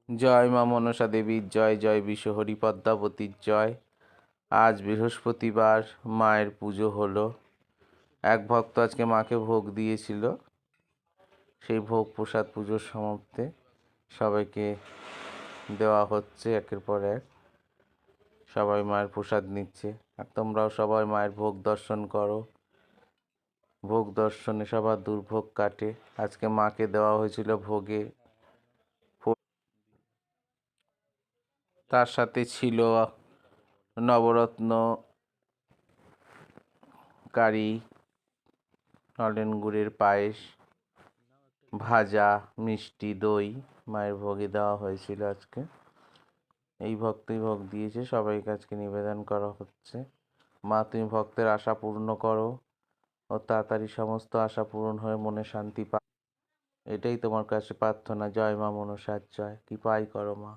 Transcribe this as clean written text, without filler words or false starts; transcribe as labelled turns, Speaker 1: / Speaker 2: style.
Speaker 1: জয় মা মনসা দেবীর জয়, জয় বিশ্বহরি পদ্মাবতীর জয়। আজ বৃহস্পতিবার, মায়ের পুজো হলো। এক ভক্ত আজকে মাকে ভোগ দিয়েছিল, সেই ভোগ প্রসাদ পুজোর সমাপ্তে সবাইকে দেওয়া হচ্ছে একের পর এক। সবাই মায়ের প্রসাদ নিচ্ছে, আর তোমরাও সবাই মায়ের ভোগ দর্শন করো। ভোগ দর্শনে সবার দুর্ভোগ কাটে। আজকে মাকে দেওয়া হয়েছিল ভোগে, তার সাথে ছিল নবরত্ন কারি, নলেন গুড়ের পায়েস, ভাজা, মিষ্টি, দই মায়ের ভোগে দেওয়া হয়েছিল আজকে। এই ভক্তই ভোগ দিয়েছে, সবাইকে আজকে নিবেদন করা হচ্ছে। মা, তুমি ভক্তের আশা পূর্ণ করো ও তাড়াতাড়ি সমস্ত আশা পূরণ হয়ে মনে শান্তি পা, এটাই তোমার কাছে প্রার্থনা। জয় মা মনসার জয়। কৃপাই করো মা।